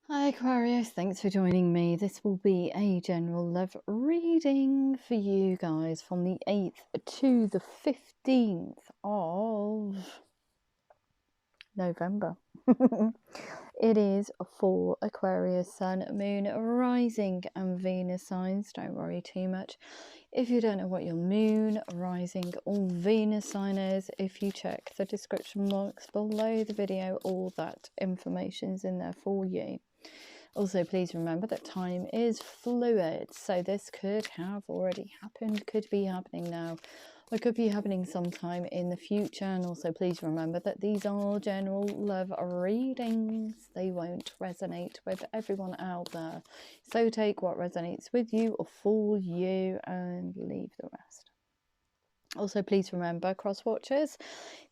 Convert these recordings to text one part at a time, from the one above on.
Hi Aquarius, thanks for joining me. This will be a general love reading for you guys from the 8th to the 15th of November. It is for Aquarius, Sun, Moon, Rising and Venus signs. Don't worry too much if you don't know what your Moon, Rising or Venus sign is. If you check the description marks below the video, all that information is in there for you. Also, please remember that time is fluid, so this could have already happened, could be happening now, or could be happening sometime in the future. And also, please remember that these are general love readings. They won't resonate with everyone out there. So take what resonates with you or for you and leave the rest. Also, please remember, cross watchers,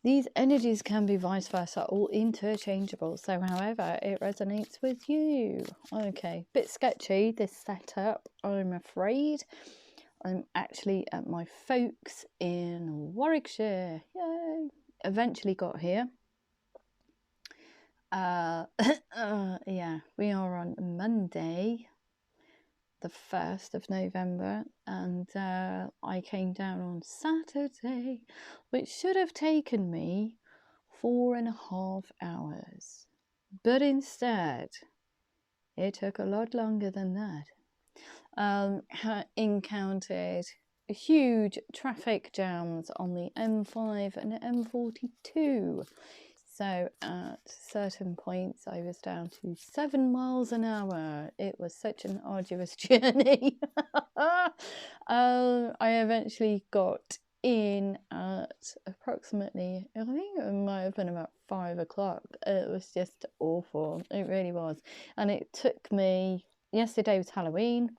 these energies can be vice versa or interchangeable. So however it resonates with you. Okay, bit sketchy this setup, I'm afraid. I'm actually at my folks in Warwickshire. Yay! Eventually got here. Yeah, we are on Monday, the 1st of November, and I came down on Saturday, which should have taken me 4.5 hours, but instead it took a lot longer than that. Encountered huge traffic jams on the M5 and M42. So at certain points I was down to 7 miles an hour. It was such an arduous journey. I eventually got in at approximately, I think it might have been about 5 o'clock. It was just awful. It really was. And it took me, yesterday was Halloween,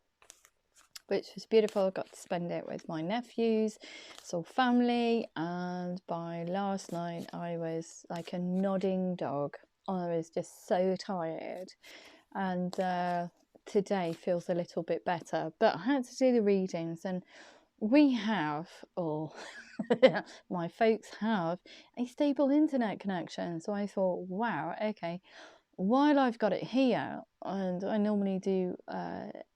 which was beautiful. I got to spend it with my nephews, saw family, and by last night I was like a nodding dog. I was just so tired, and today feels a little bit better, but I had to do the readings, and we have, or my folks have, a stable internet connection. So I thought, wow, okay, while I've got it here, and I normally do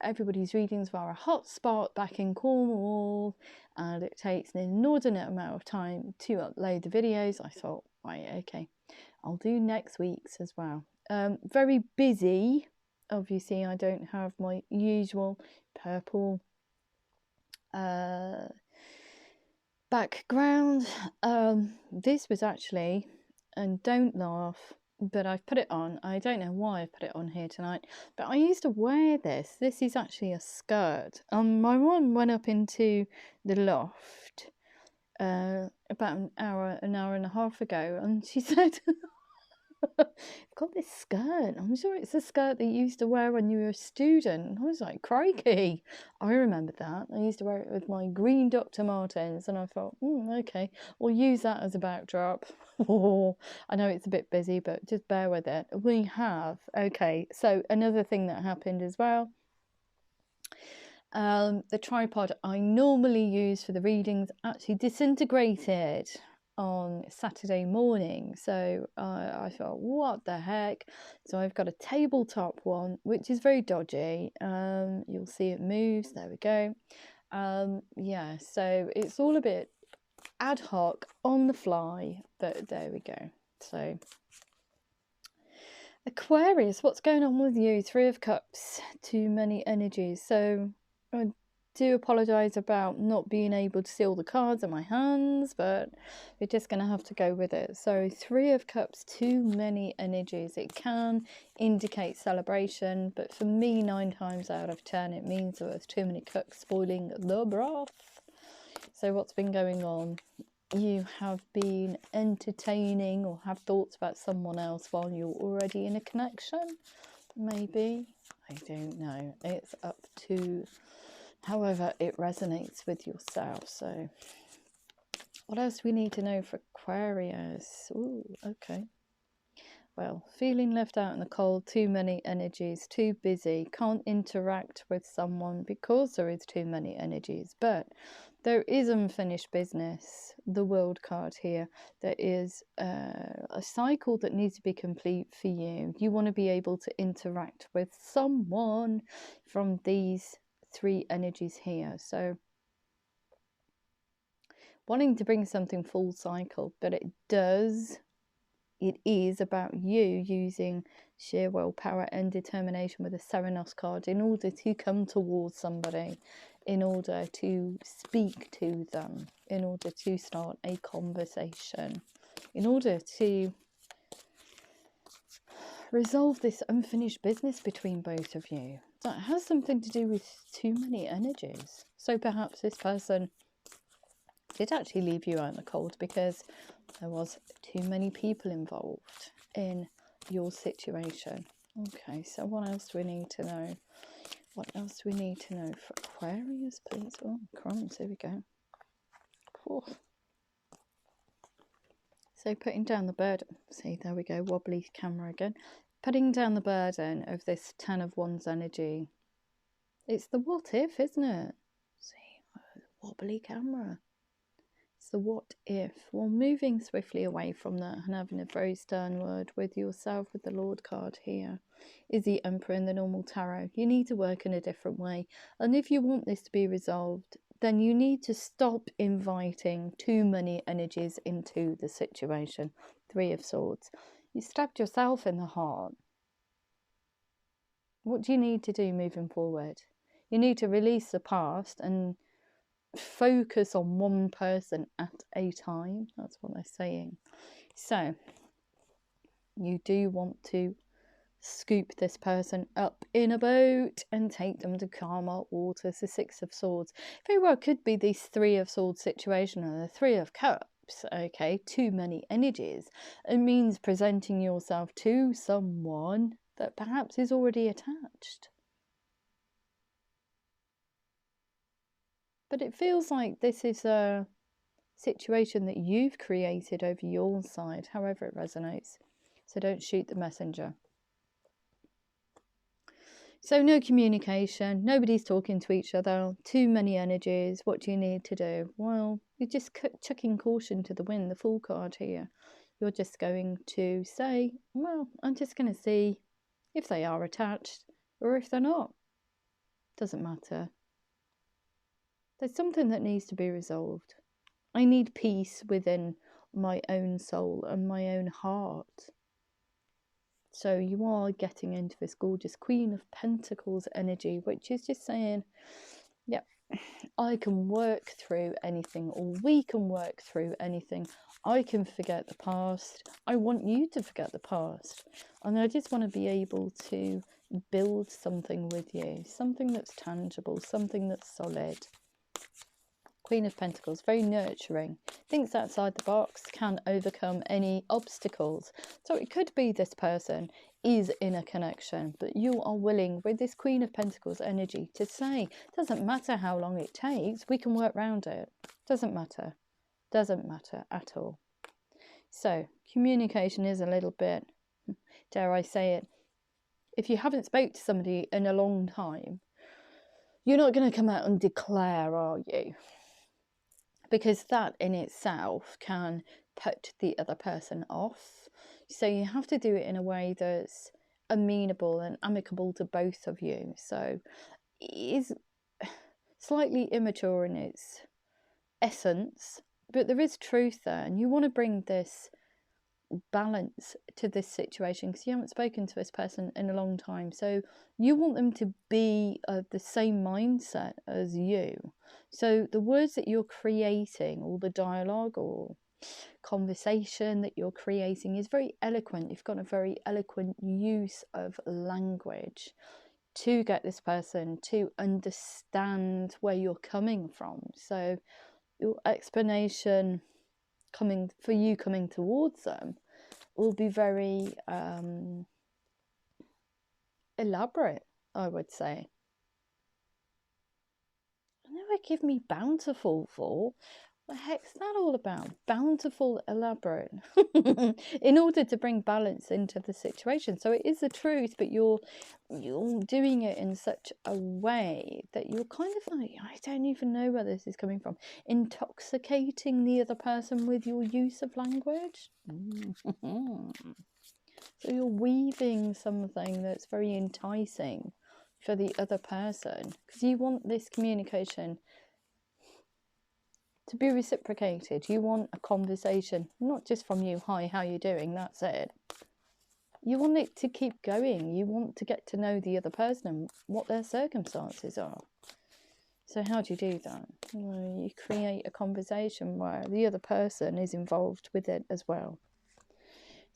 everybody's readings via a hotspot back in Cornwall, and it takes an inordinate amount of time to upload the videos, I thought, right, okay, I'll do next week's as well. Very busy. Obviously, I don't have my usual purple background. This was actually, and don't laugh, but I've put it on. I don't know why I've put it on here tonight, but I used to wear this. This is actually a skirt. My mum went up into the loft about an hour and a half ago, and she said, I've got this skirt. I'm sure it's a skirt that you used to wear when you were a student. I was like, crikey. I remember that. I used to wear it with my green Dr. Martens, and I thought, okay, we'll use that as a backdrop. I know it's a bit busy, but just bear with it. We have. Okay, so another thing that happened as well. The tripod I normally use for the readings actually disintegrated on Saturday morning, so I thought, what the heck. So I've got a tabletop one, which is very dodgy. You'll see it moves. There we go. Yeah, so it's all a bit ad hoc, on the fly, but there we go. So Aquarius, what's going on with you? 3 of Cups, too many energies. So I do apologise about not being able to see all the cards in my hands, but we're just going to have to go with it. So 3 of Cups, too many energies. It can indicate celebration, but for me, 9 times out of 10, it means that there's too many cooks spoiling the broth. So what's been going on? You have been entertaining or have thoughts about someone else while you're already in a connection, maybe. I don't know. It's up to however it resonates with yourself. So what else do we need to know for Aquarius? Ooh, okay. well, feeling left out in the cold, too many energies, too busy, can't interact with someone because there is too many energies. But there is unfinished business, the World card here. There is a cycle that needs to be complete for you. You want to be able to interact with someone from these three energies here. So wanting to bring something full cycle, but it is about you using sheer willpower and determination with the Serenos card in order to come towards somebody, in order to speak to them, in order to start a conversation, in order to resolve this unfinished business between both of you. That has something to do with too many energies. So perhaps this person did actually leave you out in the cold because there was too many people involved in your situation. Okay, so what else do we need to know? What else do we need to know for Aquarius, please? Oh, crumbs, here we go. Whew. So putting down the burden, see, there we go, wobbly camera again. Putting down the burden of this 10 of Wands energy. It's the what if, isn't it? See, wobbly camera. It's the what if. Well, moving swiftly away from that and having a very stern word with yourself with the Lord card here is the Emperor in the normal tarot. You need to work in a different way. And if you want this to be resolved, then you need to stop inviting too many energies into the situation. 3 of Swords. You stabbed yourself in the heart. What do you need to do moving forward? You need to release the past and focus on one person at a time. That's what they're saying. So you do want to scoop this person up in a boat and take them to calmer waters. The 6 of Swords very well could be this 3 of Swords situation and the 3 of Cups. Okay, too many energies. It means presenting yourself to someone that perhaps is already attached. But it feels like this is a situation that you've created over your side, however it resonates. So don't shoot the messenger. So no communication, nobody's talking to each other, too many energies. What do you need to do? Well, you're just chucking caution to the wind, the Fool card here. You're just going to say, well, I'm just going to see if they are attached or if they're not. Doesn't matter. There's something that needs to be resolved. I need peace within my own soul and my own heart. So you are getting into this gorgeous Queen of Pentacles energy, which is just saying, yeah, I can work through anything, or we can work through anything. I can forget the past. I want you to forget the past. And I just want to be able to build something with you, something that's tangible, something that's solid. Queen of Pentacles, very nurturing, thinks outside the box, can overcome any obstacles. So it could be this person is in a connection, but you are willing with this Queen of Pentacles energy to say, doesn't matter how long it takes, we can work around it. Doesn't matter at all. So communication is a little bit, dare I say it, if you haven't spoke to somebody in a long time, you're not going to come out and declare, are you? Because that in itself can put the other person off. So you have to do it in a way that's amenable and amicable to both of you. So it is slightly immature in its essence, but there is truth there, and you want to bring this balance to this situation because you haven't spoken to this person in a long time. So you want them to be of the same mindset as you. So the words that you're creating, or the dialogue or conversation that you're creating, is very eloquent. You've got a very eloquent use of language to get this person to understand where you're coming from. So your explanation coming towards them will be very elaborate, I would say. And then would give me bountiful for, What the heck's that all about? Bountiful, elaborate. In order to bring balance into the situation. So it is the truth, but you're doing it in such a way that you're kind of like, I don't even know where this is coming from. Intoxicating the other person with your use of language. So you're weaving something that's very enticing for the other person, because you want this communication to be reciprocated. You want a conversation, not just from you, hi, how you doing, that's it. You want it to keep going. You want to get to know the other person and what their circumstances are. So how do you do that? You create a conversation where the other person is involved with it as well.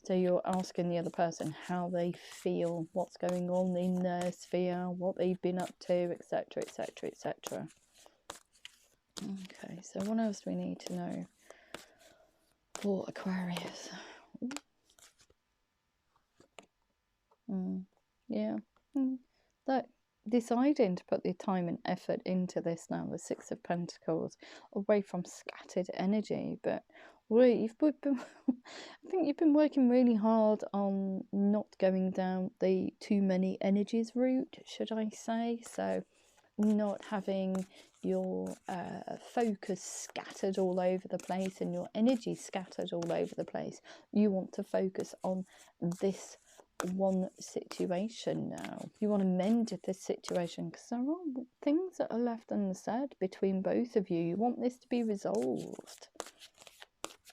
So you're asking the other person how they feel, what's going on in their sphere, what they've been up to, etc, etc, etc. Okay, so what else do we need to know for Aquarius? Yeah. That deciding to put the time and effort into this now, the Six of Pentacles, away from scattered energy. But I think you've been working really hard on not going down the too many energies route, should I say. So not having your focus scattered all over the place and your energy scattered all over the place. You want to focus on this one situation now. You want to mend this situation, because there are things that are left unsaid between both of you. You want this to be resolved.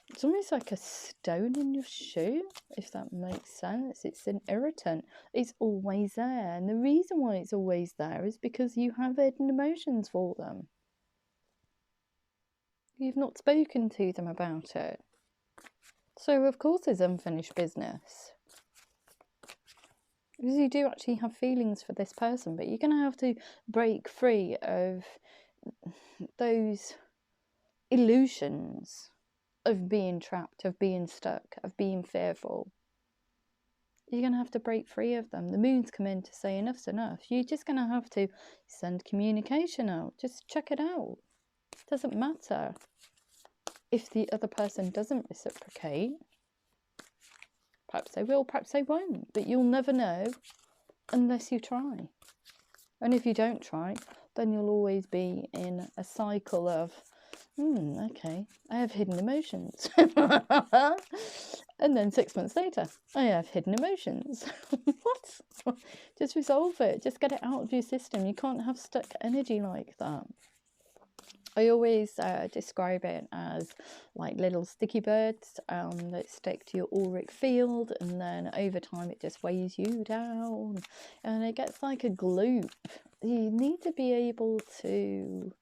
It's almost like a stone in your shoe, if that makes sense. It's an irritant. It's always there. And the reason why it's always there is because you have hidden emotions for them. You've not spoken to them about it. So, of course, there's unfinished business. Because you do actually have feelings for this person, but you're going to have to break free of those illusions of being trapped, of being stuck, of being fearful. You're going to have to break free of them. The moon's come in to say enough's enough. You're just going to have to send communication out. Just check it out. It doesn't matter if the other person doesn't reciprocate. Perhaps they will, perhaps they won't. But you'll never know unless you try. And if you don't try, then you'll always be in a cycle of, okay, I have hidden emotions. And then 6 months later, I have hidden emotions. What? Just resolve it. Just get it out of your system. You can't have stuck energy like that. I always describe it as like little sticky birds that stick to your auric field, and then over time it just weighs you down and it gets like a gloop. You need to be able to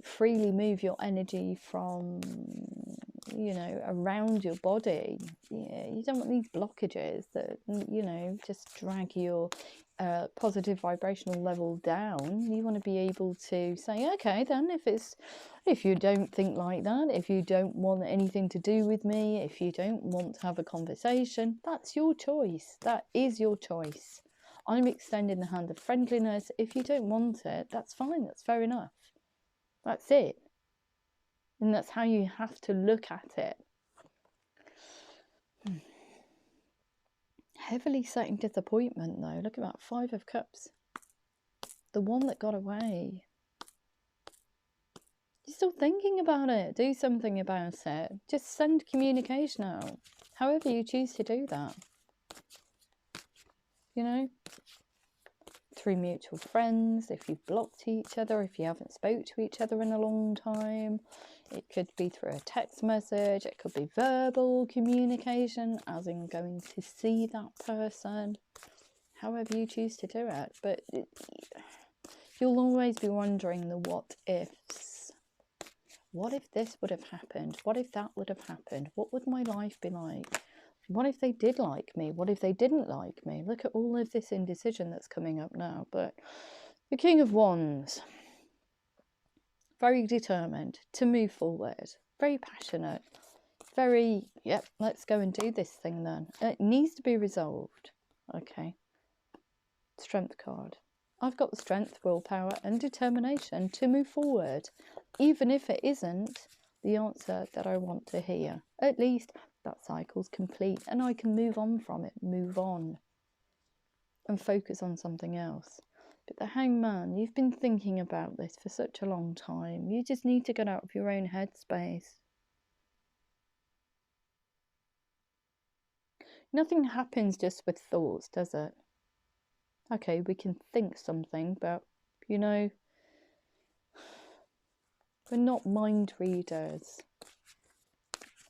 freely move your energy from, you know, around your body. Yeah, you don't want these blockages that, you know, just drag your positive vibrational level down. You want to be able to say, okay, then if you don't think like that, if you don't want anything to do with me, if you don't want to have a conversation, that's your choice. That is your choice. I'm extending the hand of friendliness. If you don't want it, that's fine. That's fair enough. That's it. And that's how you have to look at it. Heavily setting disappointment, though. Look at that, 5 of Cups. The one that got away. You're still thinking about it. Do something about it. Just send communication out. However you choose to do that. You know? Through mutual friends, if you've blocked each other, if you haven't spoke to each other in a long time. It could be through a text message, it could be verbal communication, as in going to see that person. However you choose to do it. But you'll always be wondering the what ifs. What if this would have happened? What if that would have happened? What would my life be like? What if they did like me? What if they didn't like me? Look at all of this indecision that's coming up now. But the King of Wands, very determined to move forward, very passionate, very, yep, let's go and do this thing then. It needs to be resolved. Okay. Strength card. I've got the strength, willpower and determination to move forward. Even if it isn't the answer that I want to hear. At least that cycle's complete and I can move on from it, move on and focus on something else. But the Hangman, you've been thinking about this for such a long time. You just need to get out of your own headspace. Nothing happens just with thoughts, does it? Okay, we can think something, but, you know, we're not mind readers.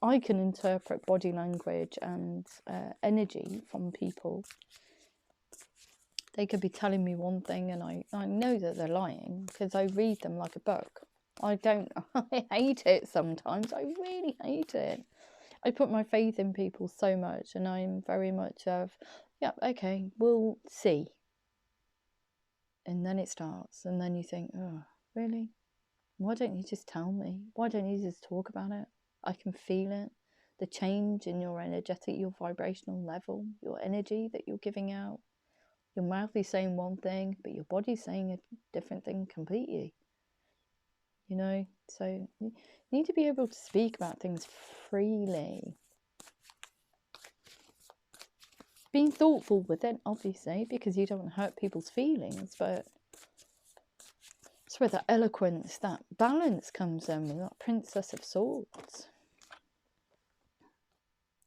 I can interpret body language and energy from people. They could be telling me one thing and I know that they're lying because I read them like a book. I hate it sometimes. I really hate it. I put my faith in people so much and I'm very much of, yeah, okay, we'll see. And then it starts and then you think, oh, really? Why don't you just tell me? Why don't you just talk about it? I can feel it. The change in your energetic, your vibrational level, your energy that you're giving out. Your mouth is saying one thing, but your body's saying a different thing completely. You know, so you need to be able to speak about things freely. Being thoughtful with it, obviously, because you don't want to hurt people's feelings, but it's where that eloquence, that balance comes in with that Princess of Swords.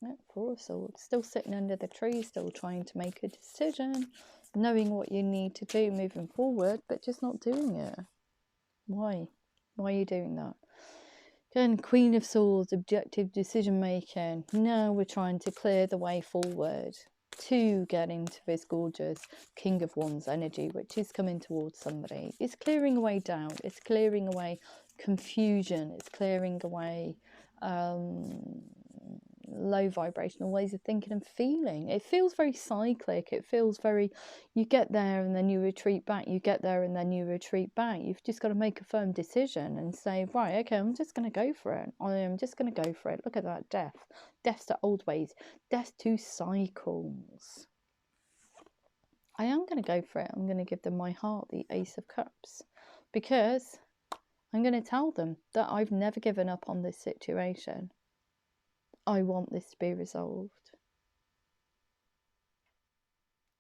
Yeah, Four of Swords, still sitting under the tree, still trying to make a decision, knowing what you need to do moving forward, but just not doing it. Why? Why are you doing that? Again, Queen of Swords, objective decision making. Now we're trying to clear the way forward to get into this gorgeous King of Wands energy, which is coming towards somebody. It's clearing away doubt. It's clearing away confusion. It's clearing away low vibrational ways of thinking and feeling. It feels very cyclic. It feels very, you get there and then you retreat back, you get there and then you retreat back. You've just got to make a firm decision and say, right, okay, I'm just going to go for it. I am just going to go for it. Look at that, death to old ways, death to cycles. I am going to go for it. I'm going to give them my heart, the Ace of Cups, because I'm going to tell them that I've never given up on this situation. I want this to be resolved.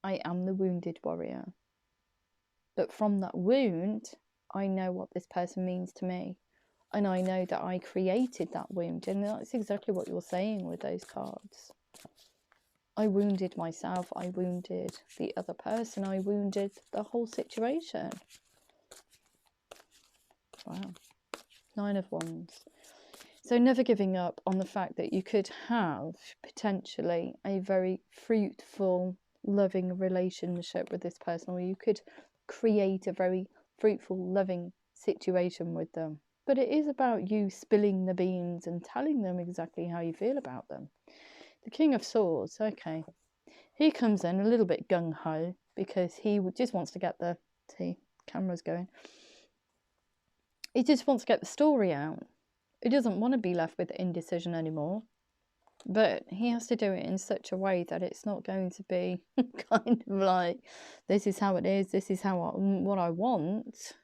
I am the wounded warrior. But from that wound, I know what this person means to me. And I know that I created that wound. And that's exactly what you're saying with those cards. I wounded myself. I wounded the other person. I wounded the whole situation. Wow. 9 of Wands. So never giving up on the fact that you could have potentially a very fruitful, loving relationship with this person, or you could create a very fruitful, loving situation with them. But it is about you spilling the beans and telling them exactly how you feel about them. The King of Swords, okay. He comes in a little bit gung-ho because he just wants to get the, see, camera's going. He just wants to get the story out. He doesn't want to be left with indecision anymore, but he has to do it in such a way that it's not going to be kind of like, this is how it is, this is how what I want.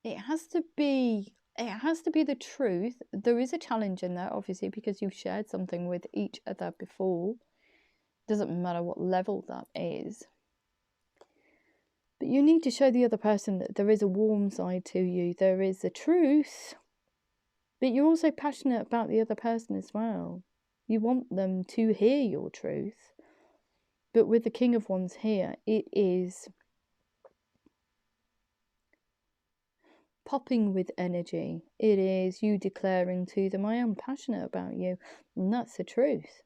It has to be the truth. There is a challenge in there, obviously, because you've shared something with each other before. Doesn't matter what level that is. But you need to show the other person that there is a warm side to you. There is a truth. But you're also passionate about the other person as well. You want them to hear your truth. But with the King of Wands here, it is popping with energy. It is you declaring to them, I am passionate about you. And that's the truth.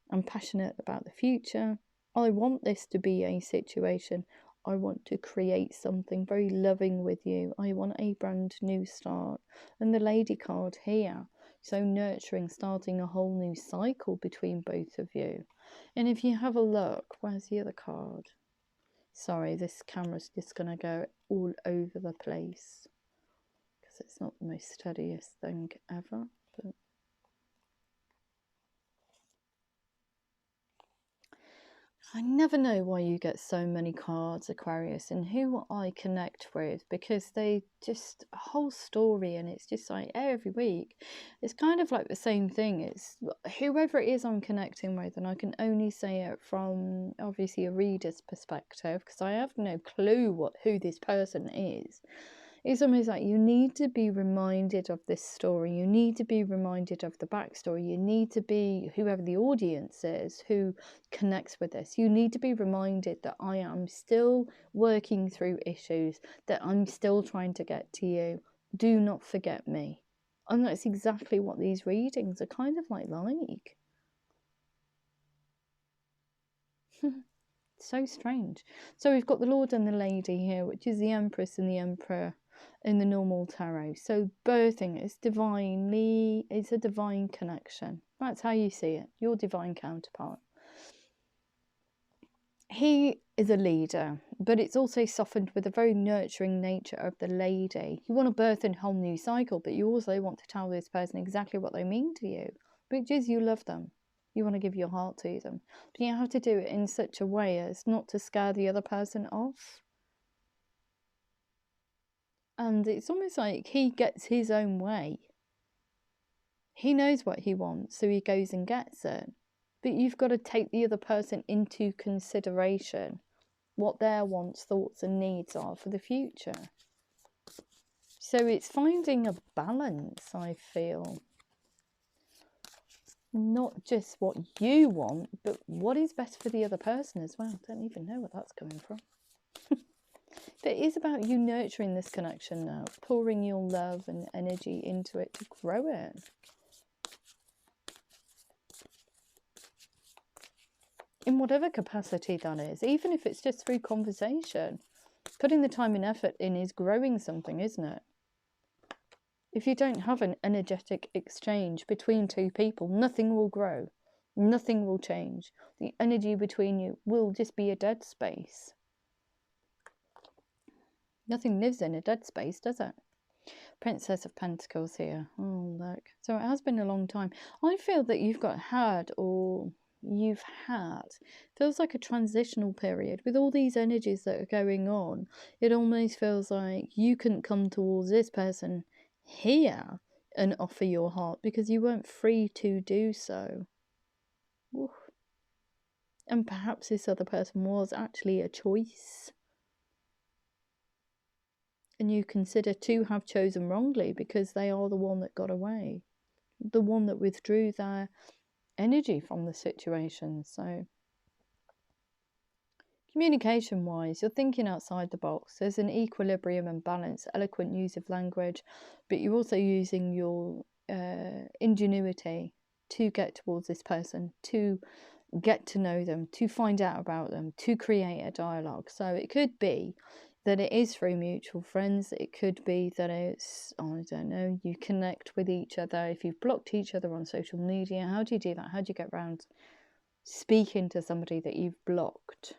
I'm passionate about the future. I want this to be a situation. I want to create something very loving with you. I want a brand new start. And the Lady card here. So nurturing, starting a whole new cycle between both of you. And if you have a look, where's the other card? Sorry, this camera's just going to go all over the place. Because it's not the most steadiest thing ever. But I never know why you get so many cards, Aquarius, and who I connect with, because they just a whole story, and it's just like every week it's kind of like the same thing. It's whoever it is I'm connecting with, and I can only say it from obviously a reader's perspective because I have no clue who this person is. It's almost like you need to be reminded of this story. You need to be reminded of the backstory. You need to be, whoever the audience is who connects with this, you need to be reminded that I am still working through issues, that I'm still trying to get to you. Do not forget me. And that's exactly what these readings are kind of like. So strange. So we've got the Lord and the Lady here, which is the Empress and the Emperor in the normal tarot. So birthing is divinely, it's a divine connection. That's how you see it, your divine counterpart. He is a leader, but it's also softened with a very nurturing nature of the lady. You want to birth a whole new cycle, but you also want to tell this person exactly what they mean to you, which is you love them. You want to give your heart to them, but you have to do it in such a way as not to scare the other person off. And it's almost like he gets his own way. He knows what he wants, so he goes and gets it. But you've got to take the other person into consideration, what their wants, thoughts and needs are for the future. So it's finding a balance, I feel. Not just what you want, but what is best for the other person as well. Don't even know where that's coming from. But it is about you nurturing this connection now, pouring your love and energy into it to grow it. In whatever capacity that is, even if it's just through conversation. Putting the time and effort in is growing something, isn't it? If you don't have an energetic exchange between two people, nothing will grow. Nothing will change. The energy between you will just be a dead space. Nothing lives in a dead space, does it? Princess of Pentacles here. Oh, look. So it has been a long time. I feel that you've feels like a transitional period with all these energies that are going on. It almost feels like you couldn't come towards this person here and offer your heart because you weren't free to do so. Oof. And perhaps this other person was actually a choice, and you consider to have chosen wrongly because they are the one that got away, the one that withdrew their energy from the situation. So communication wise, you're thinking outside the box. There's an equilibrium and balance, eloquent use of language, but you're also using your ingenuity to get towards this person, to get to know them, to find out about them, to create a dialogue. So it could be that it is through mutual friends. It could be that it's, I don't know, you connect with each other. If you've blocked each other on social media, how do you do that? How do you get around speaking to somebody that you've blocked,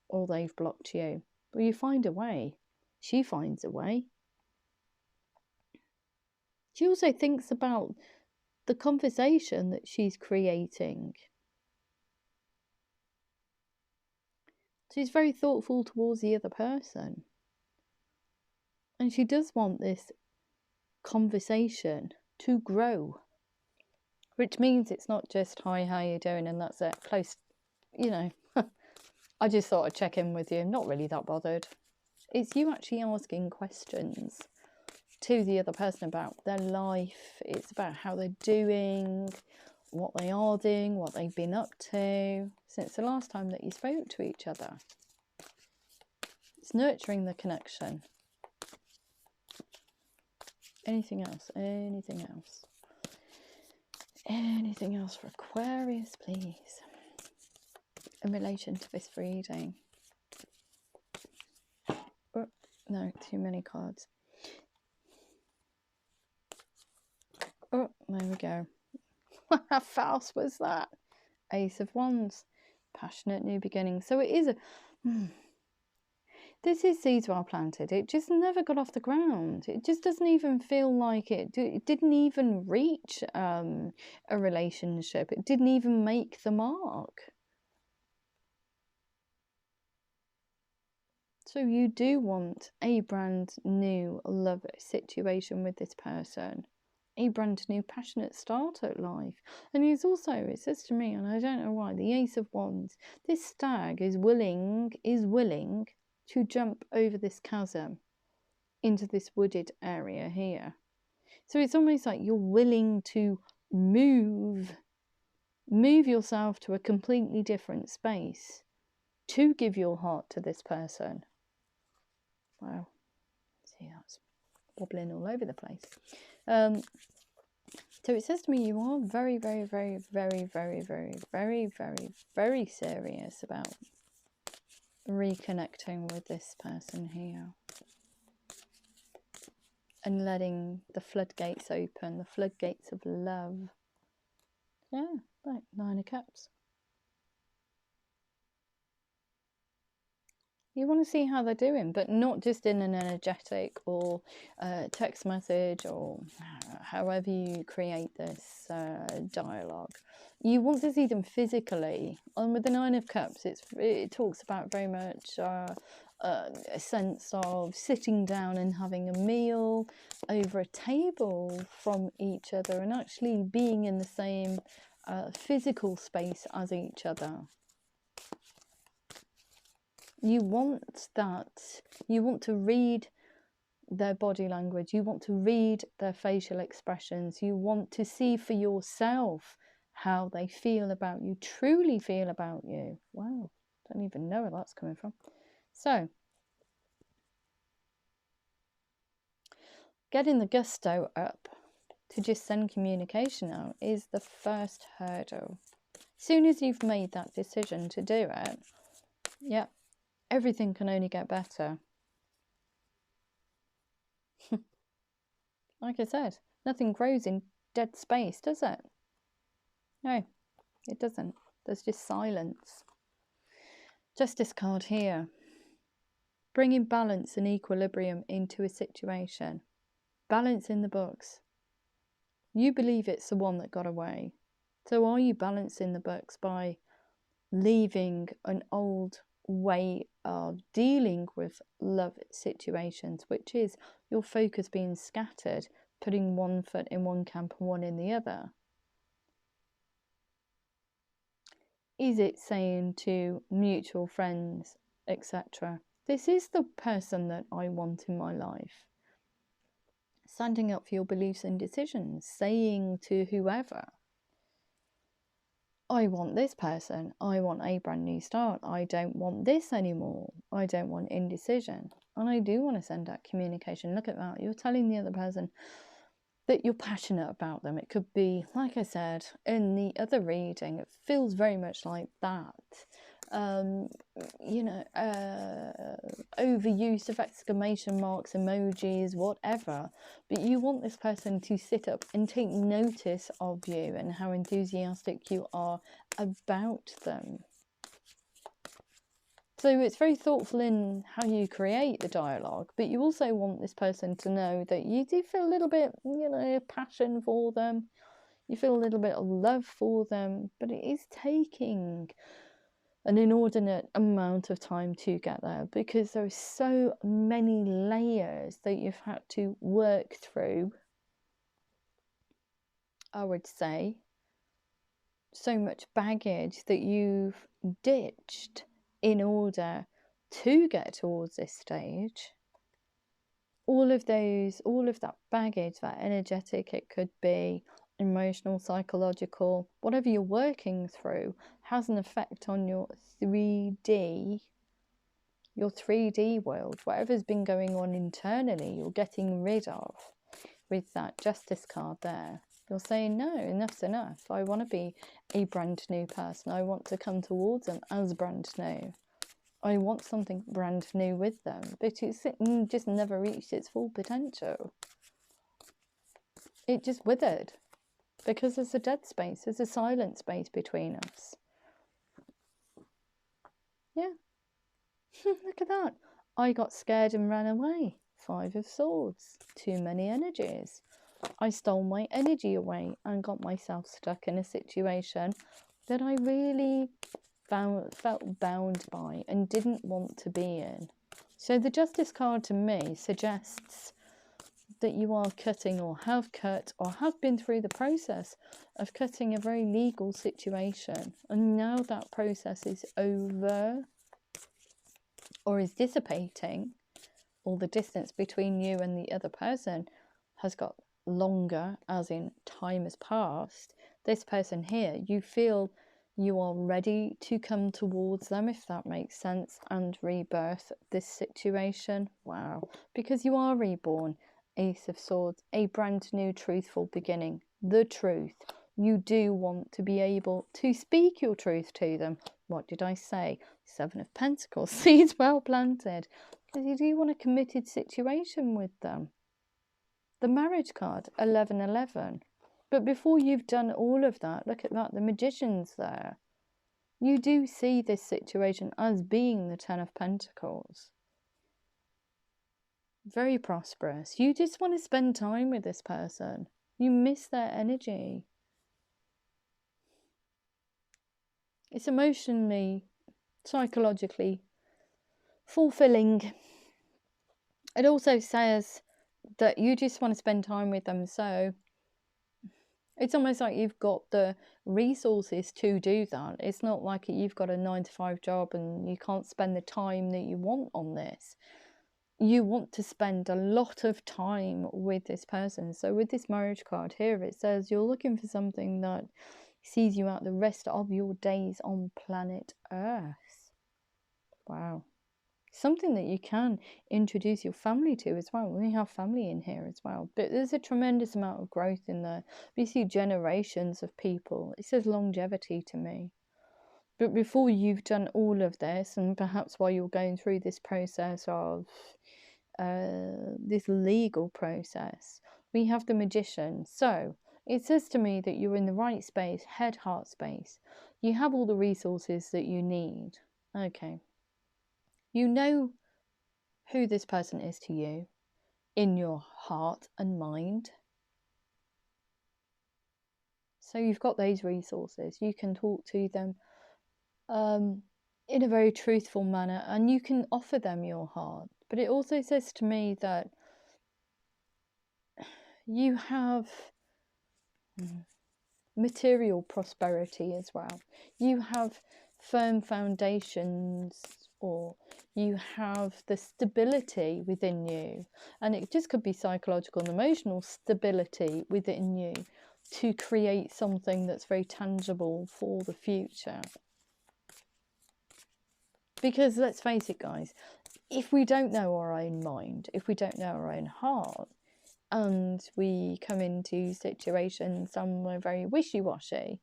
or they've blocked you? Well, you find a way. She finds a way. She also thinks about the conversation that she's creating. She's very thoughtful towards the other person. And she does want this conversation to grow. Which means it's not just, hi, how you doing? And that's it. Close, you know. I just thought I'd check in with you. Not really that bothered. It's you actually asking questions to the other person about their life. It's about how they're doing, what they are doing, what they've been up to since the last time that you spoke to each other. It's nurturing the connection. Anything else? Anything else? Anything else for Aquarius, please? In relation to this reading. Oh, no, too many cards. Oh, there we go. How fast was that? Ace of Wands. Passionate new beginning. So it is a... This is seeds well planted. It just never got off the ground. It just doesn't even feel like it didn't even reach a relationship. It didn't even make the mark. So you do want a brand new love situation with this person, a brand new passionate start at life. And it's also, it says to me, and I don't know why, the Ace of Wands, this stag is willing to jump over this chasm into this wooded area here. So it's almost like you're willing to move yourself to a completely different space to give your heart to this person. Wow. See, that's wobbling all over the place. So it says to me, you are very, very, very, very, very, very, very, very, very serious about reconnecting with this person here. And letting the floodgates open, the floodgates of love. Yeah, right, 9 of Cups. You want to see how they're doing, but not just in an energetic or text message or however you create this dialogue. You want to see them physically. And with the 9 of Cups, it talks about very much a sense of sitting down and having a meal over a table from each other and actually being in the same physical space as each other. You want that. You want to read their body language. You want to read their facial expressions. You want to see for yourself how they feel about you, truly feel about you. Wow, don't even know where that's coming from. So, getting the gusto up to just send communication out is the first hurdle. As soon as you've made that decision to do it, yeah, everything can only get better. Like I said, nothing grows in dead space, does it? No, it doesn't. There's just silence. Justice card here. Bringing balance and equilibrium into a situation. Balance in the books. You believe it's the one that got away. So are you balancing the books by leaving an old way of dealing with love situations, which is your focus being scattered, putting one foot in one camp and one in the other? Is it saying to mutual friends, etc., this is the person that I want in my life? Standing up for your beliefs and decisions, saying to whoever, I want this person, I want a brand new start, I don't want this anymore, I don't want indecision. And I do want to send out communication. Look at that, you're telling the other person that you're passionate about them. It could be, like I said in the other reading, it feels very much like that. You know, overuse of exclamation marks, emojis, whatever. But you want this person to sit up and take notice of you and how enthusiastic you are about them. So it's very thoughtful in how you create the dialogue, but you also want this person to know that you do feel a little bit, you know, passion for them. You feel a little bit of love for them, but it is taking an inordinate amount of time to get there because there are so many layers that you've had to work through, I would say. So much baggage that you've ditched in order to get towards this stage. All of that baggage, that energetic, it could be emotional, psychological, whatever you're working through, has an effect on your 3D world. Whatever's been going on internally, you're getting rid of with that Justice card there. You're saying, no, enough's enough. I want to be a brand new person. I want to come towards them as brand new. I want something brand new with them. But it's just never reached its full potential. It just withered. Because there's a dead space. There's a silent space between us. Yeah. Look at that. I got scared and ran away. 5 of Swords. Too many energies. I stole my energy away and got myself stuck in a situation that I really felt bound by and didn't want to be in. So the Justice card to me suggests that you are cutting, or have cut, or have been through the process of cutting a very legal situation. And now that process is over, or is dissipating, or the distance between you and the other person has got longer, as in time has passed. This person here, you feel you are ready to come towards them, if that makes sense, and rebirth this situation. Wow, because you are reborn. Ace of Swords, a brand new truthful beginning, the truth. You do want to be able to speak your truth to them. What did I say? Seven of Pentacles, seeds well planted, because you do want a committed situation with them. The Marriage card, 1111. But before you've done all of that, look at that, the Magician's there. You do see this situation as being the Ten of Pentacles. Very prosperous. You just want to spend time with this person. You miss their energy. It's emotionally, psychologically fulfilling. It also says that you just want to spend time with them, so it's almost like you've got the resources to do that. It's not like you've got a 9-to-5 job and you can't spend the time that you want on this. You want to spend a lot of time with this person. So with this Marriage card here, it says you're looking for something that sees you out the rest of your days on planet Earth. Wow. Something that you can introduce your family to as well. We have family in here as well. But there's a tremendous amount of growth in there. We see generations of people. It says longevity to me. But before you've done all of this, and perhaps while you're going through this process of this legal process, we have the Magician. So it says to me that you're in the right space, head, heart space. You have all the resources that you need. Okay. You know who this person is to you in your heart and mind. So you've got those resources. You can talk to them in a very truthful manner, and you can offer them your heart. But it also says to me that you have material prosperity as well. You have firm foundations, or you have the stability within you, and it just could be psychological and emotional stability within you to create something that's very tangible for the future. Because let's face it, guys, if we don't know our own mind, if we don't know our own heart, and we come into situations somewhere very wishy-washy,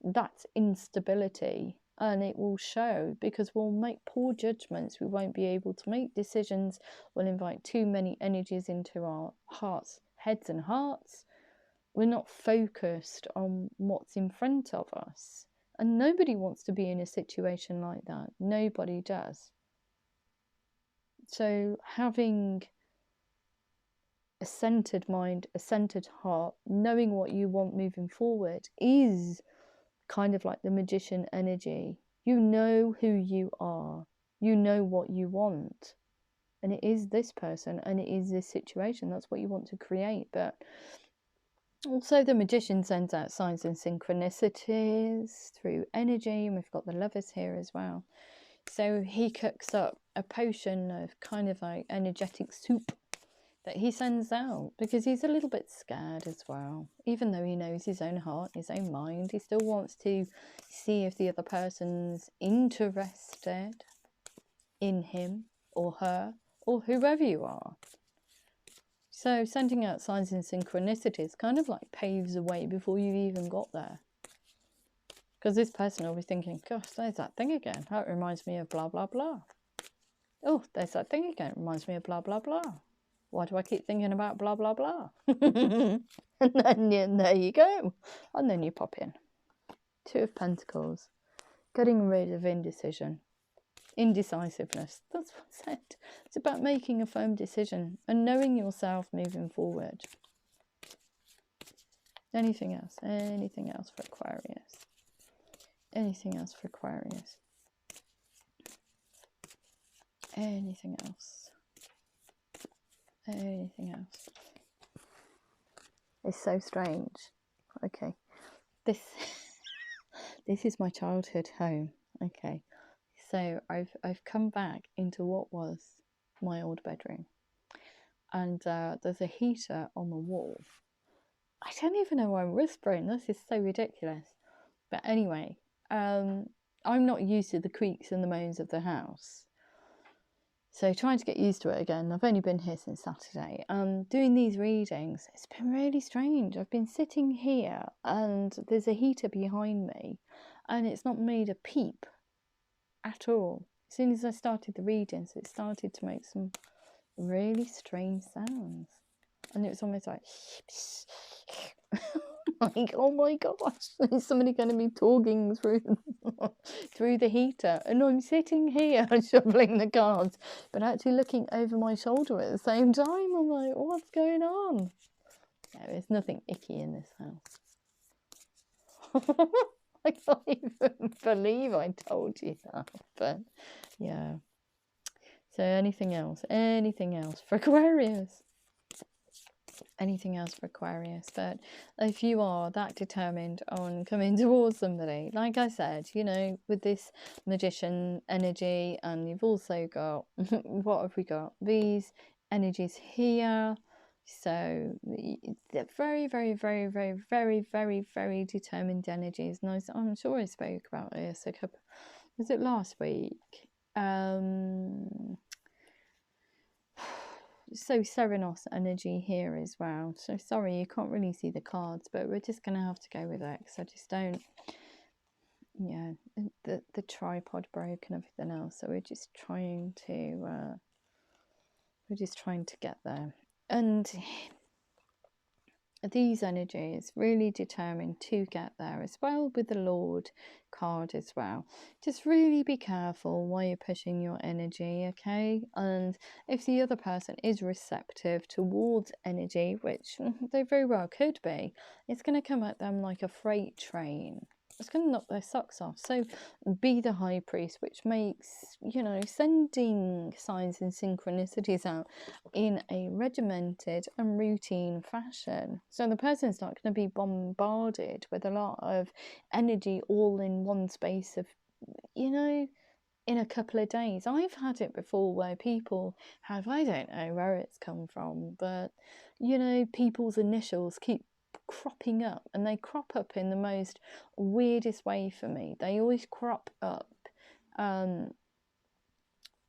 that's instability, and it will show, because we'll make poor judgments. We won't be able to make decisions. We'll invite too many energies into our hearts, heads and hearts. We're not focused on what's in front of us, and nobody wants to be in a situation like that. Nobody does. So having a centered mind, a centered heart, knowing what you want moving forward is kind of like the Magician energy. You know who you are, you know what you want, and it is this person and it is this situation. That's what you want to create. But also the Magician sends out signs and synchronicities through energy, and we've got the Lovers here as well. So he cooks up a potion of kind of like energetic soup that he sends out, because he's a little bit scared as well. Even though he knows his own heart, his own mind, he still wants to see if the other person's interested in him or her or whoever you are. So sending out signs and synchronicities kind of like paves the way before you even got there. Because this person will be thinking, gosh, there's that thing again. That reminds me of blah, blah, blah. Oh, there's that thing again. It reminds me of blah, blah, blah. Why do I keep thinking about blah, blah, blah? And then there you go. And then you pop in. Two of Pentacles. Getting rid of indecision. Indecisiveness. That's what I said. It's about making a firm decision and knowing yourself moving forward. Anything else? Anything else for Aquarius? Anything else for Aquarius? Anything else? Anything else? It's so strange. Okay, this this is my childhood home. Okay, so I've come back into what was my old bedroom, and there's a heater on the wall. I don't even know why I'm whispering. This is so ridiculous. But anyway, I'm not used to the creaks and the moans of the house. So trying to get used to it again. I've only been here since Saturday. Doing these readings, it's been really strange. I've been sitting here and there's a heater behind me and it's not made a peep at all. As soon as I started the readings, it started to make some really strange sounds. And it was almost like, like, oh my gosh, is somebody going to be talking through the heater? And I'm sitting here shuffling the cards, but actually looking over my shoulder at the same time. I'm like, what's going on? No, there's nothing icky in this house. I can't even believe I told you that, but yeah. So anything else? Anything else for Aquarius? Anything else for Aquarius? But if you are that determined on coming towards somebody, like I said, you know, with this magician energy, and you've also got what have we got? These energies here. So they're very, very, very, very, very, very, very determined energies. And I'm sure I spoke about this a couple. Was it last week? So Serenos energy here as well. So sorry, you can't really see the cards, but we're just going to have to go with it because I just don't, yeah, the tripod broke and everything else. So we're just trying to get there. And these energies really determined to get there as well, with the Lord card as well. Just really be careful while you're pushing your energy, okay? And if the other person is receptive towards energy, which they very well could be, it's going to come at them like a freight train. It's going to knock their socks off. So be the high priest, which makes, you know, sending signs and synchronicities out in a regimented and routine fashion. So the person's not going to be bombarded with a lot of energy all in one space of, you know, in a couple of days. I've had it before where people have, I don't know where it's come from, but, you know, people's initials keep cropping up, and they crop up in the most weirdest way for me. They always crop up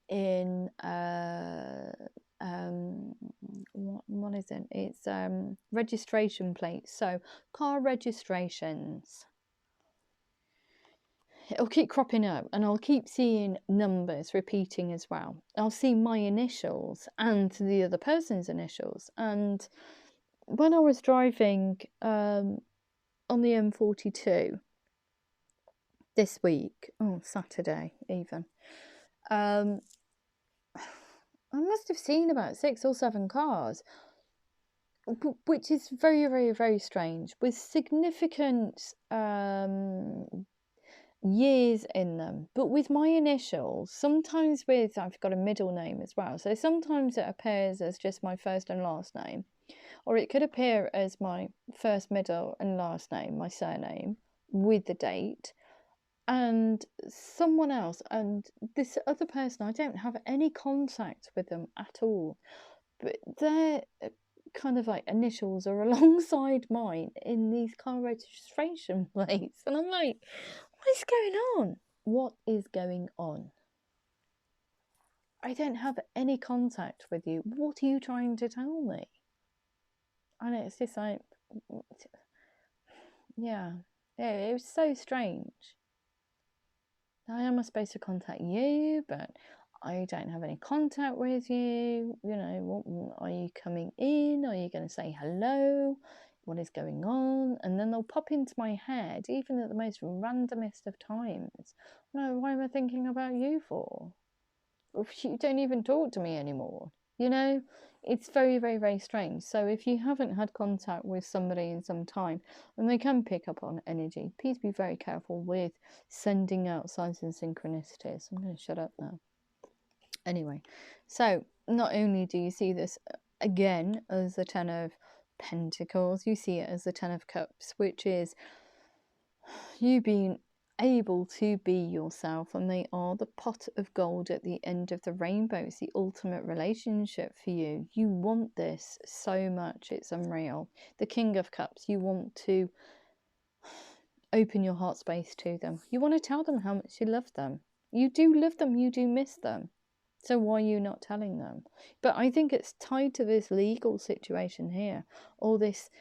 in what is it? It's registration plates. So car registrations. It'll keep cropping up, and I'll keep seeing numbers repeating as well. I'll see my initials and the other person's initials. And when I was driving on the M42 this week, Saturday even, I must have seen about 6 or 7 cars, which is very, very, very strange, with significant years in them. But with my initials, sometimes I've got a middle name as well. So sometimes it appears as just my first and last name, or it could appear as my first, middle and last name, my surname, with the date. And someone else, and this other person, I don't have any contact with them at all, but their kind of like initials are alongside mine in these car registration plates. And I'm like, what is going on? What is going on? I don't have any contact with you. What are you trying to tell me? And it's just like, yeah, it was so strange. I am supposed to contact you, but I don't have any contact with you. You know, what are you coming in? Are you going to say hello? What is going on? And then they'll pop into my head, even at the most randomest of times. No, why am I thinking about you for? If you don't even talk to me anymore, you know? It's very, very, very strange. So if you haven't had contact with somebody in some time, and they can pick up on energy, please be very careful with sending out signs and synchronicities. I'm going to shut up now. Anyway, so not only do you see this again as the Ten of Pentacles. You see it as the Ten of Cups, which is you being able to be yourself, and they are the pot of gold at the end of the rainbow. It's the ultimate relationship for you. You want this so much, it's unreal. The King of Cups, you want to open your heart space to them. You want to tell them how much you love them. You do love them, you do miss them. So why are you not telling them? But I think it's tied to this legal situation here, or this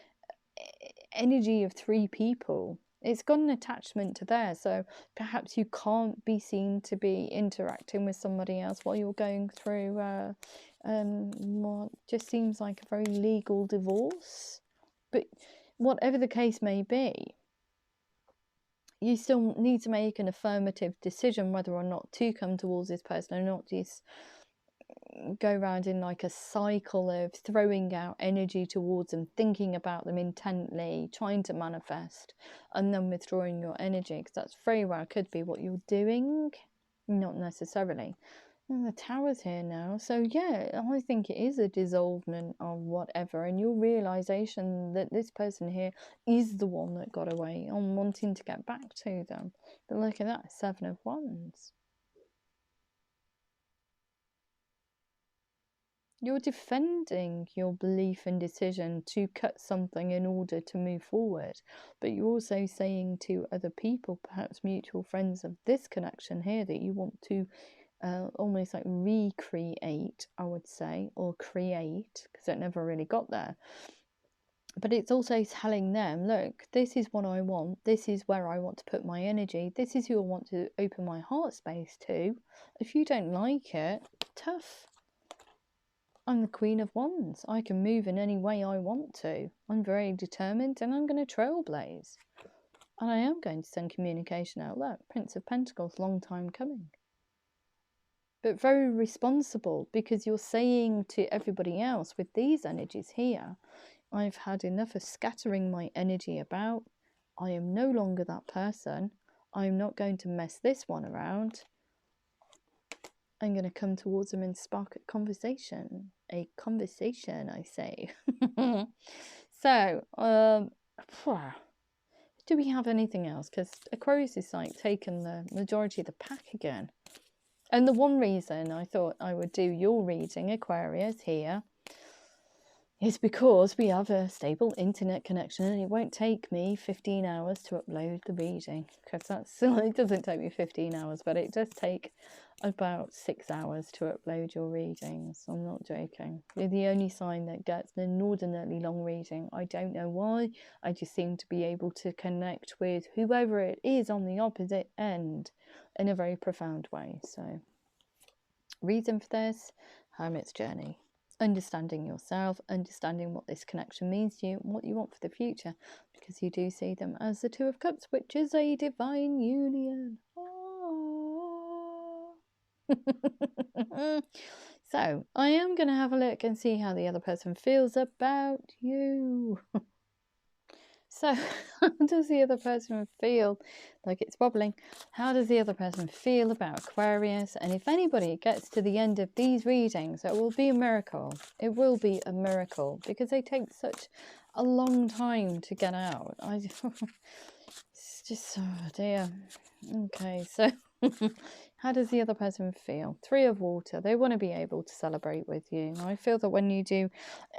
energy of three people. It's got an attachment to there, so perhaps you can't be seen to be interacting with somebody else while you're going through what just seems like a very legal divorce. But whatever the case may be, you still need to make an affirmative decision whether or not to come towards this person, or not just go around in like a cycle of throwing out energy towards them, thinking about them intently, trying to manifest, and then withdrawing your energy, because that's very well could be what you're doing, not necessarily. And the Tower's here now, so yeah, I think it is a dissolvement of whatever, and your realization that this person here is the one that got away, on wanting to get back to them. But look at that, Seven of Wands. You're defending your belief and decision to cut something in order to move forward. But you're also saying to other people, perhaps mutual friends of this connection here, that you want to almost like recreate, I would say, or create, because it never really got there. But it's also telling them, look, this is what I want. This is where I want to put my energy. This is who I want to open my heart space to. If you don't like it, tough. I'm the Queen of Wands. I can move in any way I want to. I'm very determined, and I'm going to trailblaze. And I am going to send communication out. Look, Prince of Pentacles, long time coming. But very responsible, because you're saying to everybody else with these energies here, I've had enough of scattering my energy about. I am no longer that person. I'm not going to mess this one around. I'm going to come towards them and spark a conversation. A conversation, I say. So, do we have anything else? Because Aquarius is like taking the majority of the pack again. And the one reason I thought I would do your reading, Aquarius, here, is because we have a stable internet connection, and it won't take me 15 hours to upload the reading. Because that's, it doesn't take me 15 hours, but it does take about 6 hours to upload your readings. I'm not joking. You're the only sign that gets an inordinately long reading. I don't know why. I just seem to be able to connect with whoever it is on the opposite end in a very profound way. So, reason for this, Hermit's Journey. Understanding yourself, understanding what this connection means to you, and what you want for the future, because you do see them as the Two of Cups, which is a divine union. So I am going to have a look and see how the other person feels about you. So how does the other person feel? Like it's wobbling. How does the other person feel about Aquarius? And if anybody gets to the end of these readings, it will be a miracle. It will be a miracle, because they take such a long time to get out. It's just, oh dear. Okay, so how does the other person feel? Three of Water. They want to be able to celebrate with you. I feel that when you do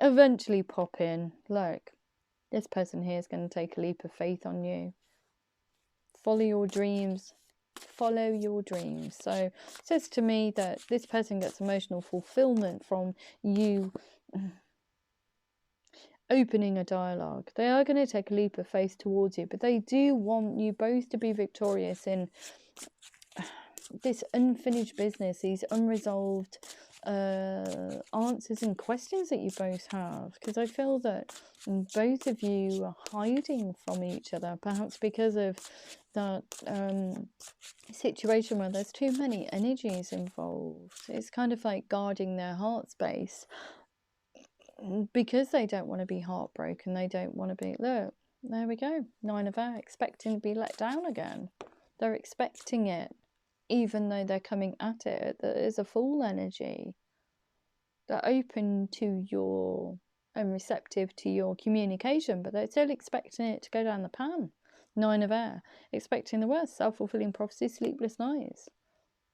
eventually pop in, look, this person here is going to take a leap of faith on you. Follow your dreams. Follow your dreams. So it says to me that this person gets emotional fulfillment from you opening a dialogue. They are going to take a leap of faith towards you, but they do want you both to be victorious in this unfinished business, these unresolved answers and questions that you both have, because I feel that both of you are hiding from each other, perhaps because of that situation where there's too many energies involved. It's kind of like guarding their heart space, because they don't want to be heartbroken. They don't want to be, look, there we go, 9 of Air, expecting to be let down again. They're expecting it, even though they're coming at it as a Fool energy. They're open to your and receptive to your communication, but they're still expecting it to go down the pan. 9 of air, expecting the worst, self-fulfilling prophecy, sleepless nights.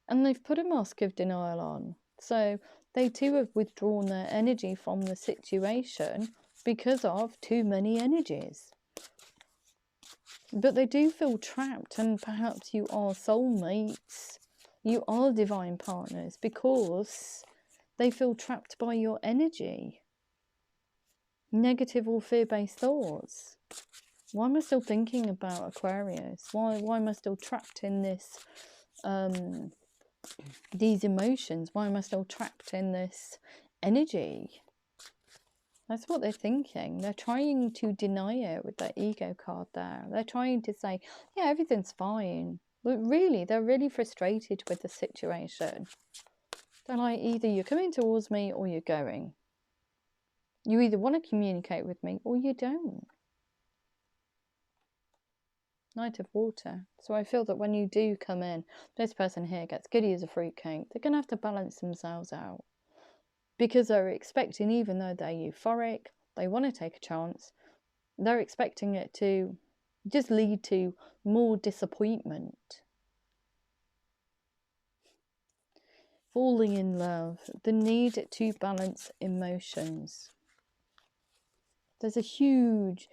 And they've put a mask of denial on. So they too have withdrawn their energy from the situation because of too many energies. But they do feel trapped, and perhaps you are soulmates, you are divine partners, because they feel trapped by your energy. Negative or fear-based thoughts. Why am I still thinking about Aquarius? Why am I still trapped in this, these emotions? Why am I still trapped in this energy? That's what they're thinking. They're trying to deny it with that ego card there. They're trying to say, yeah, everything's fine. But really, they're really frustrated with the situation. They're like, either you're coming towards me or you're going. You either want to communicate with me or you don't. Knight of Water. So I feel that when you do come in, this person here gets giddy as a fruitcake. They're going to have to balance themselves out. Because they're expecting, even though they're euphoric, they want to take a chance, they're expecting it to just lead to more disappointment. Falling in love. The need to balance emotions. There's a huge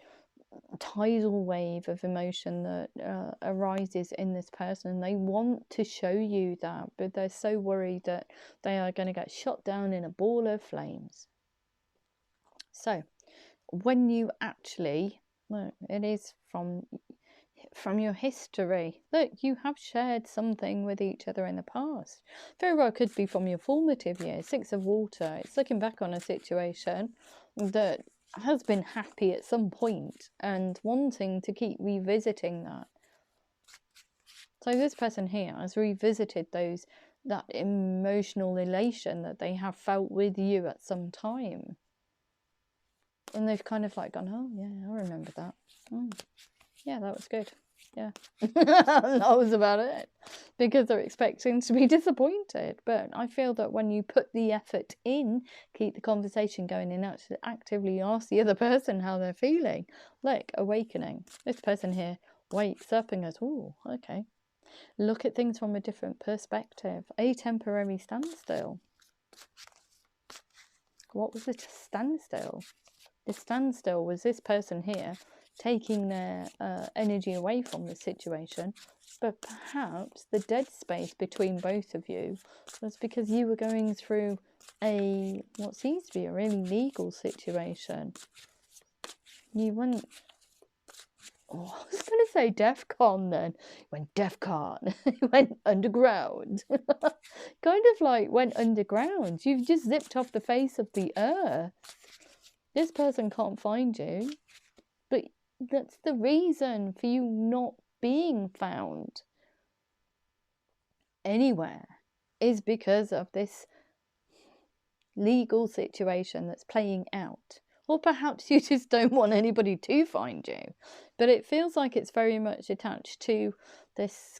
tidal wave of emotion that arises in this person. They want to show you that, but they're so worried that they are going to get shot down in a ball of flames. So when you actually, look, it is from your history. Look, you have shared something with each other in the past. Very well could be from your formative years. 6 of Water. It's looking back on a situation that has been happy at some point and wanting to keep revisiting that. So this person here has revisited that emotional elation that they have felt with you at some time. And they've kind of like gone, oh yeah, I remember that. Yeah, that was good. Yeah. That was about it. Because they're expecting to be disappointed. But I feel that when you put the effort in, keep the conversation going and actually actively ask the other person how they're feeling. Look, awakening. This person here wakes up and goes, oh, okay. Look at things from a different perspective. A temporary standstill. What was the standstill? The standstill was this person here taking their energy away from the situation, but perhaps the dead space between both of you was because you were going through what seems to be a really legal situation. You went, I was going to say DEFCON then. Went DEFCON. Went underground. Kind of like went underground. You've just zipped off the face of the earth. This person can't find you, but that's the reason for you not being found anywhere, is because of this legal situation that's playing out. Or perhaps you just don't want anybody to find you, but it feels like it's very much attached to this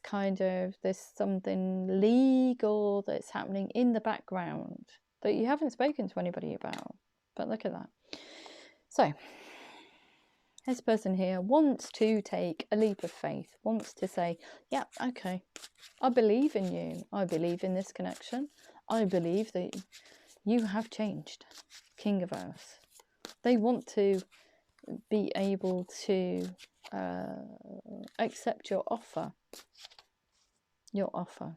something legal that's happening in the background that you haven't spoken to anybody about. But look at that. So this person here wants to take a leap of faith, wants to say, yeah, okay, I believe in you. I believe in this connection. I believe that you have changed. King of Earth. They want to be able to accept your offer. Your offer.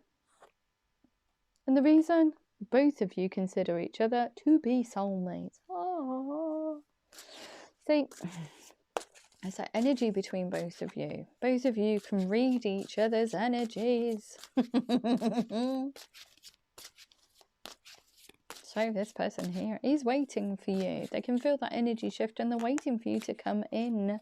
And the reason, both of you consider each other to be soulmates. Oh. See, there's that energy between both of you. Both of you can read each other's energies. So this person here is waiting for you. They can feel that energy shift and they're waiting for you to come in.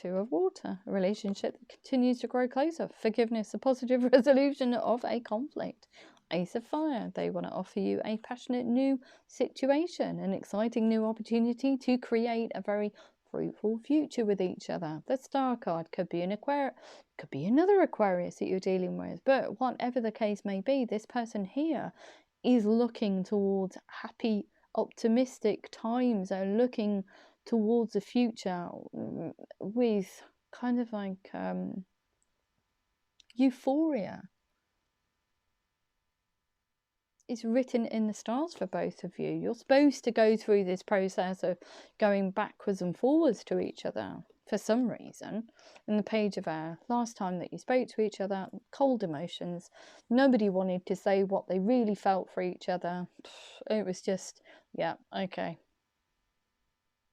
2 of Water. A relationship that continues to grow closer. Forgiveness. A positive resolution of a conflict. Ace of Fire. They want to offer you a passionate new situation. An exciting new opportunity to create a very fruitful future with each other. The Star card could be an Aquarius, could be another Aquarius that you're dealing with, but whatever the case may be, this person here is looking towards happy, optimistic times, are looking towards the future with kind of like euphoria. It's written in the stars for both of you. You're supposed to go through this process of going backwards and forwards to each other for some reason. In the Page of Air, last time that you spoke to each other, cold emotions. Nobody wanted to say what they really felt for each other. It was just, yeah, okay.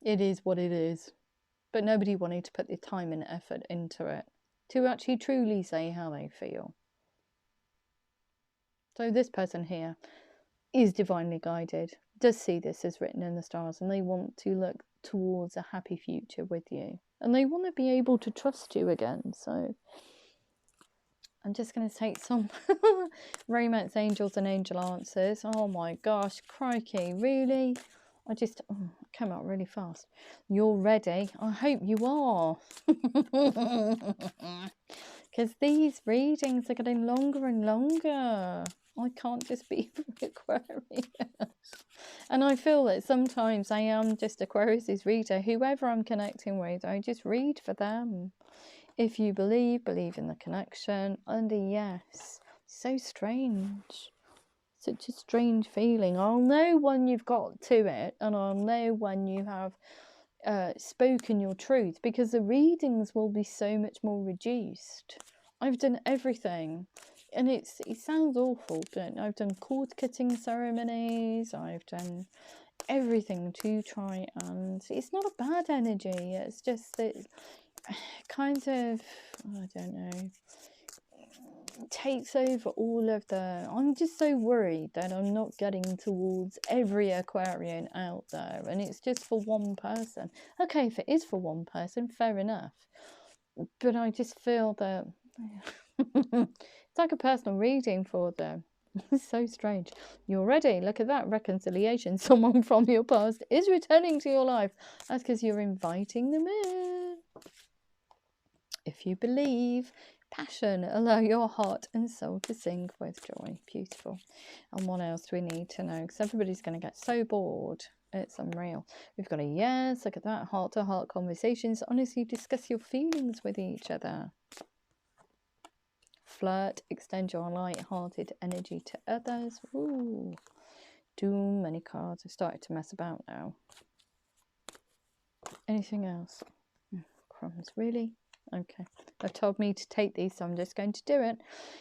It is what it is. But nobody wanted to put the time and effort into it to actually truly say how they feel. So this person here is divinely guided, does see this as written in the stars, and they want to look towards a happy future with you. And they want to be able to trust you again. So I'm just going to take some romance angels and angel answers. Oh my gosh, crikey, really? I just came out really fast. You're ready? I hope you are. Because these readings are getting longer and longer. I can't just be Aquarius. And I feel that sometimes I am just Aquarius's reader. Whoever I'm connecting with, I just read for them. If you believe in the connection. And yes, so strange. Such a strange feeling. I'll know when you've got to it, and I'll know when you have spoken your truth, because the readings will be so much more reduced. I've done everything, and it sounds awful, but I've done cord cutting ceremonies, I've done everything to try, and it's not a bad energy. It's just that kind of, I don't know, takes over all of the, I'm just so worried that I'm not getting towards every Aquarian out there, and it's just for one person. Okay, if it is for one person, fair enough, but I just feel that it's like a personal reading for them. It's so strange. You're ready. Look at that reconciliation. Someone from your past is returning to your life. That's because you're inviting them in. If you believe, passion, allow your heart and soul to sing with joy. Beautiful. And what else do we need to know? Because everybody's going to get so bored. It's unreal. We've got a yes. Look at that. Heart-to-heart conversations. Honestly, discuss your feelings with each other. Flirt. Extend your light-hearted energy to others. Ooh. Too many cards. I've started to mess about now. Anything else? Crumbs. Really? Okay, they've told me to take these, so I'm just going to do it.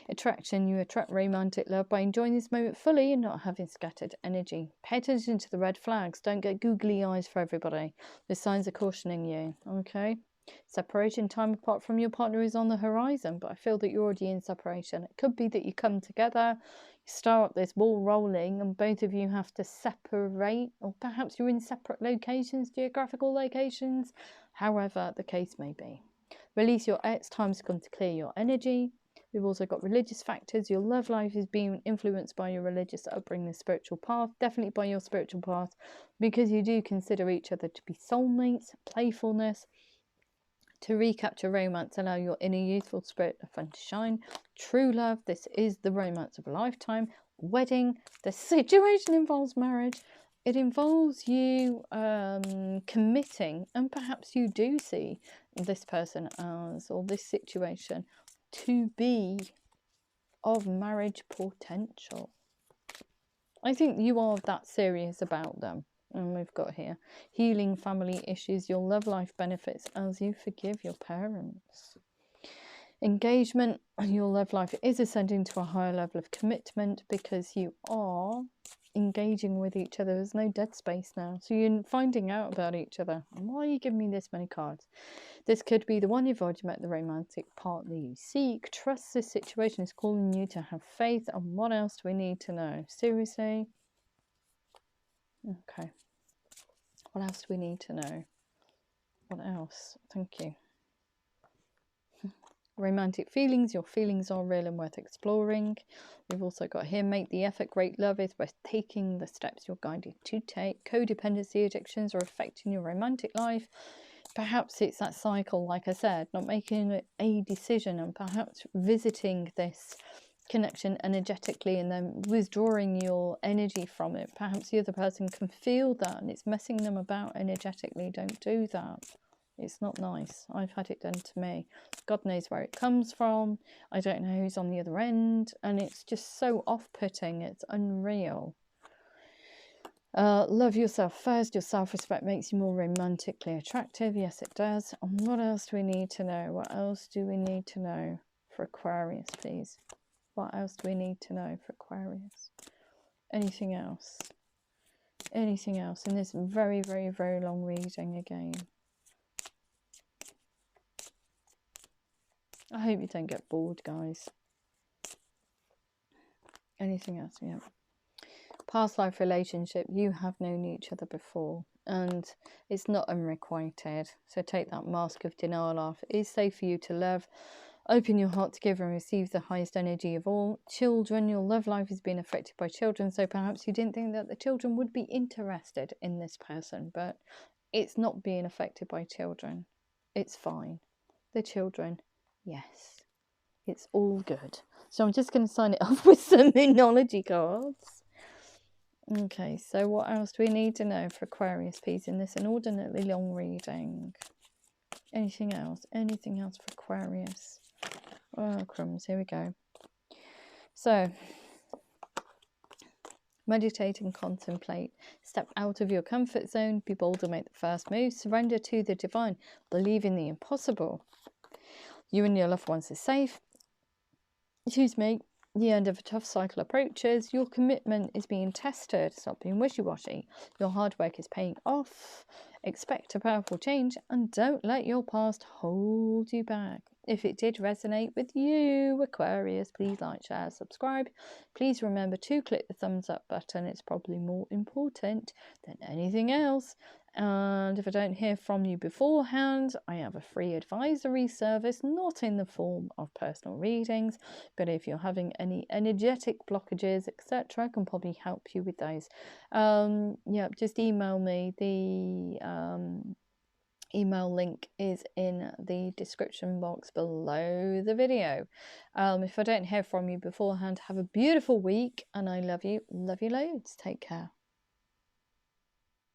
Attraction. You attract romantic love by enjoying this moment fully and not having scattered energy. Pay attention to the red flags. Don't get googly eyes for everybody. The signs are cautioning you. Okay. Separation. Time apart from your partner is on the horizon, but I feel that you're already in separation. It could be that you come together, you start this ball rolling, and both of you have to separate, or perhaps you're in separate locations, geographical locations, however the case may be. Release your ex. Time's come to clear your energy. We've also got religious factors. Your love life is being influenced by your religious upbringing, the spiritual path. Definitely by your spiritual path, because you do consider each other to be soulmates. Playfulness. To recapture romance, allow your inner youthful spirit of fun to shine. True love. This is the romance of a lifetime. Wedding. The situation involves marriage. It involves you committing, and perhaps you do see this person as, or this situation, to be of marriage potential. I think you are that serious about them. And we've got here, healing family issues. Your love life benefits as you forgive your parents. Engagement. Your love life is ascending to a higher level of commitment because you are engaging with each other. There's no dead space now, so you're finding out about each other. Why are you giving me this many cards? This could be the one you've already met, the romantic partner you seek. Trust this situation is calling you to have faith. And what else do we need to know? Seriously? Okay. What else do we need to know? What else? Thank you. Romantic feelings. Your feelings are real and worth exploring. We've also got here, make the effort. Great love is worth taking the steps you're guided to take. Codependency addictions are affecting your romantic life. perhaps it's that cycle, like I said, not making a decision and perhaps visiting this connection energetically and then withdrawing your energy from it. Perhaps the other person can feel that and it's messing them about energetically. Don't do that. It's not nice. I've had it done to me. God knows where it comes from. I don't know who's on the other end, and it's just so off-putting. It's unreal. Love yourself first. Your self-respect makes you more romantically attractive. Yes, it does. And what else do we need to know? What else do we need to know for Aquarius, please? What else do we need to know for Aquarius? Anything else? Anything else in this very, very, very long reading again? I hope you don't get bored, guys. Anything else? Yeah. Past life relationship. You have known each other before and it's not unrequited. So take that mask of denial off. It is safe for you to love. Open your heart to give and receive the highest energy of all. Children, your love life is being affected by children. So perhaps you didn't think that the children would be interested in this person, but it's not being affected by children. It's fine. The children, yes, it's all good. So I'm just going to sign it off with some Moonology cards. Okay, so what else do we need to know for Aquarius, please, in this inordinately long reading? Anything else? Anything else for Aquarius? Oh, crumbs, here we go. So, meditate and contemplate. Step out of your comfort zone. Be bold and make the first move. Surrender to the divine. Believe in the impossible. You and your loved ones are safe. Excuse me. The end of a tough cycle approaches. Your commitment is being tested. Stop being wishy-washy. Your hard work is paying off. Expect a powerful change and don't let your past hold you back. If it did resonate with you, Aquarius, please like, share, subscribe. Please remember to click the thumbs up button. It's probably more important than anything else. And if I don't hear from you beforehand, I have a free advisory service, not in the form of personal readings, but if you're having any energetic blockages, etc., I can probably help you with those. Yeah, just email me. The email link is in the description box below the video. If I don't hear from you beforehand, have a beautiful week, and I love you loads. Take care.